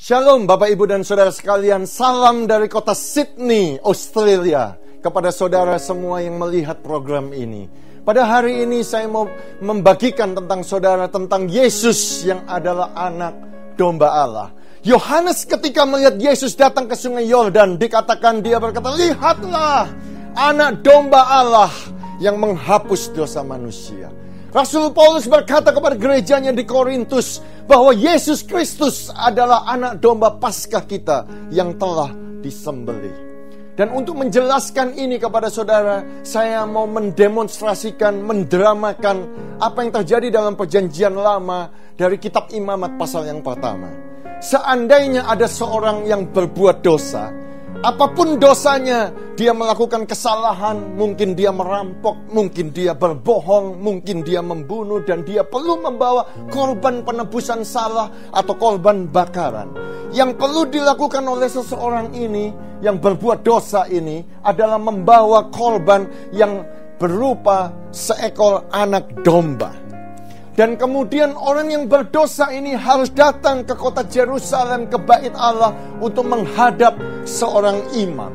Shalom Bapak Ibu dan Saudara sekalian, salam dari kota Sydney, Australia, kepada saudara semua yang melihat program ini. Pada hari ini saya mau membagikan tentang saudara, tentang Yesus yang adalah anak domba Allah. Yohanes ketika melihat Yesus datang ke sungai Yordan, dikatakan dia berkata, lihatlah anak domba Allah yang menghapus dosa manusia. Rasul Paulus berkata kepada gerejanya di Korintus bahwa Yesus Kristus adalah anak domba Paskah kita yang telah disembelih. Dan untuk menjelaskan ini kepada saudara, saya mau mendemonstrasikan, mendramakan apa yang terjadi dalam perjanjian lama dari kitab Imamat pasal yang pertama. Seandainya ada seorang yang berbuat dosa, apapun dosanya, dia melakukan kesalahan, mungkin dia merampok, mungkin dia berbohong, mungkin dia membunuh, dan dia perlu membawa korban penebusan salah atau korban bakaran. Yang perlu dilakukan oleh seseorang ini, yang berbuat dosa ini, adalah membawa korban yang berupa seekor anak domba. Dan kemudian orang yang berdosa ini harus datang ke kota Yerusalem, ke bait Allah, untuk menghadap seorang imam.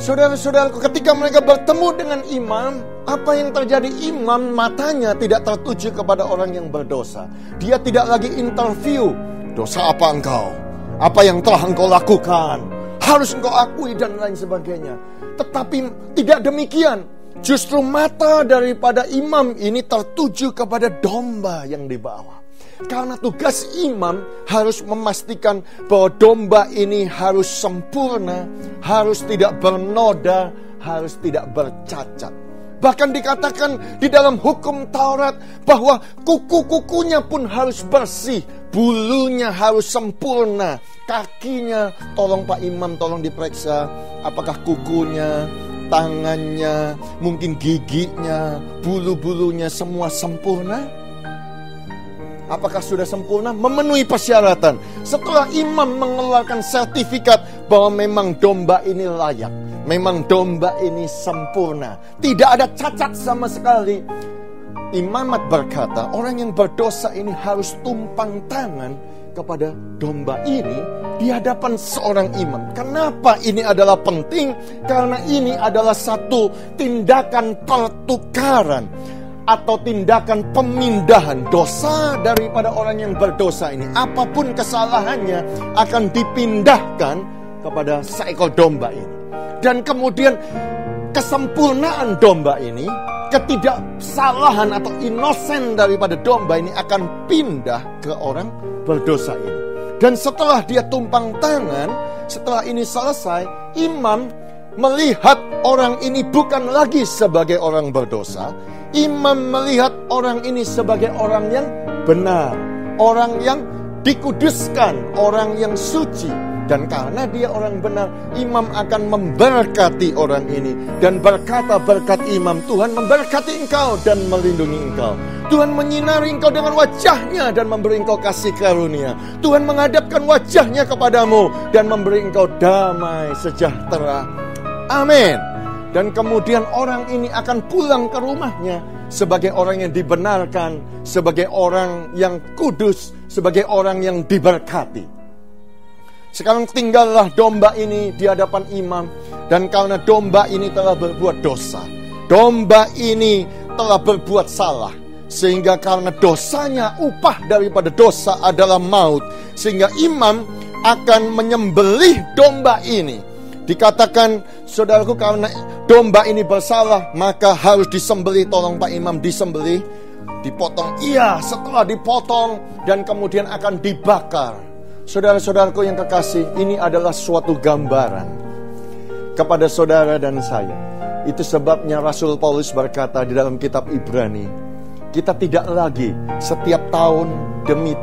Saudara-saudaraku, ketika mereka bertemu dengan imam, apa yang terjadi? Imam matanya tidak tertuju kepada orang yang berdosa. Dia tidak lagi interview, dosa apa engkau? Apa yang telah engkau lakukan? Harus engkau akui dan lain sebagainya. Tetapi tidak demikian. Justru mata daripada imam ini tertuju kepada domba yang dibawa. Karena tugas imam harus memastikan bahwa domba ini harus sempurna, harus tidak bernoda, harus tidak bercacat. Bahkan dikatakan di dalam hukum Taurat bahwa kuku-kukunya pun harus bersih, bulunya harus sempurna, kakinya, tolong Pak Imam, tolong diperiksa apakah kukunya, tangannya, mungkin giginya, bulu-bulunya semua sempurna. Apakah sudah sempurna? Memenuhi persyaratan. Setelah imam mengeluarkan sertifikat bahwa memang domba ini layak, memang domba ini sempurna, tidak ada cacat sama sekali, imamat berkata orang yang berdosa ini harus tumpang tangan kepada domba ini di hadapan seorang imam. Kenapa ini adalah penting? Karena ini adalah satu tindakan pertukaran atau tindakan pemindahan dosa daripada orang yang berdosa ini. Apapun kesalahannya akan dipindahkan kepada seekor domba ini. Dan kemudian kesempurnaan domba ini, ketidaksalahan atau inosen daripada domba ini akan pindah ke orang berdosa ini. Dan setelah dia tumpang tangan, setelah ini selesai, imam melihat orang ini bukan lagi sebagai orang berdosa. Imam melihat orang ini sebagai orang yang benar, orang yang dikuduskan, orang yang suci. Dan karena dia orang benar, imam akan memberkati orang ini. Dan berkata berkat imam, Tuhan memberkati engkau dan melindungi engkau. Tuhan menyinari engkau dengan wajahnya dan memberi engkau kasih karunia. Tuhan menghadapkan wajahnya kepadamu dan memberi engkau damai sejahtera. Amin. Dan kemudian orang ini akan pulang ke rumahnya sebagai orang yang dibenarkan, sebagai orang yang kudus, sebagai orang yang diberkati. Sekarang tinggallah domba ini di hadapan imam. Dan karena domba ini telah berbuat dosa, domba ini telah berbuat salah, sehingga karena dosanya upah daripada dosa adalah maut, sehingga imam akan menyembelih domba ini. Dikatakan, saudaraku, karena domba ini bersalah, maka harus disembelih. Tolong Pak Imam, disembelih, dipotong. Iya, setelah dipotong dan kemudian akan dibakar. Saudara-saudaraku yang kekasih, ini adalah suatu gambaran kepada saudara dan saya. Itu sebabnya Rasul Paulus berkata di dalam kitab Ibrani, kita tidak lagi setiap tahun demi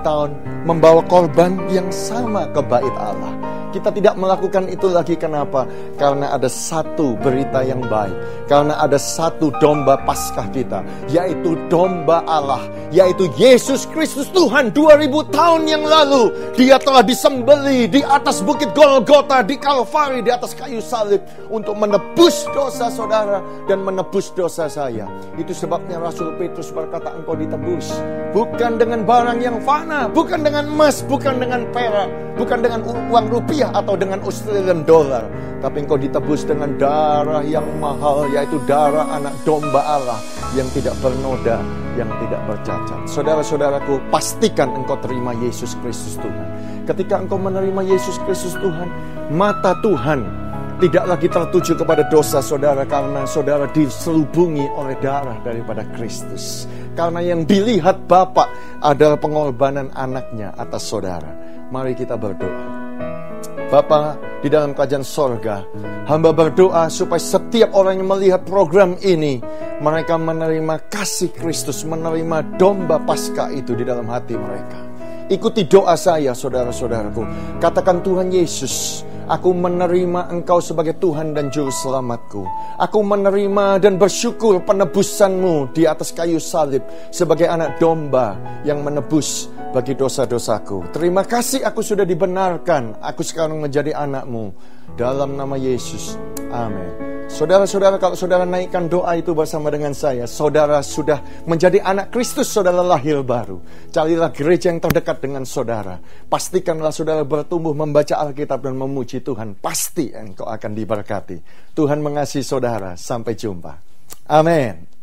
tahun membawa korban yang sama ke bait Allah. Kita tidak melakukan itu lagi. Kenapa? Karena ada satu berita yang baik. Karena ada satu domba Paskah kita, yaitu domba Allah, yaitu Yesus Kristus Tuhan. 2000 tahun yang lalu Dia telah disembelih di atas bukit Golgota, di Kalvari, di atas kayu salib, untuk menebus dosa saudara dan menebus dosa saya. Itu sebabnya Rasul Petrus berkata, engkau ditebus bukan dengan barang yang fana, bukan dengan emas, bukan dengan perak, bukan dengan uang rupiah atau dengan Australian dollar, tapi engkau ditebus dengan darah yang mahal, yaitu darah anak domba Allah yang tidak bernoda, yang tidak bercacat. Saudara-saudaraku, pastikan engkau terima Yesus Kristus Tuhan. Ketika engkau menerima Yesus Kristus Tuhan, mata Tuhan tidak lagi tertuju kepada dosa saudara, karena saudara diselubungi oleh darah daripada Kristus. Karena yang dilihat Bapa adalah pengorbanan anaknya atas saudara. Mari kita berdoa. Bapa di dalam kerajaan sorga, hamba berdoa supaya setiap orang yang melihat program ini, mereka menerima kasih Kristus, menerima domba Paskah itu di dalam hati mereka. Ikuti doa saya, saudara-saudaraku. Katakan, Tuhan Yesus, aku menerima Engkau sebagai Tuhan dan Juru Selamatku. Aku menerima dan bersyukur penebusan-Mu di atas kayu salib sebagai anak domba yang menebus bagi dosa-dosaku. Terima kasih aku sudah dibenarkan. Aku sekarang menjadi anak-Mu. Dalam nama Yesus. Amin. Saudara-saudara, kalau saudara naikkan doa itu bersama dengan saya, saudara sudah menjadi anak Kristus, saudara lahir baru. Carilah gereja yang terdekat dengan saudara. Pastikanlah saudara bertumbuh membaca Alkitab dan memuji Tuhan. Pasti engkau akan diberkati. Tuhan mengasihi saudara. Sampai jumpa. Amin.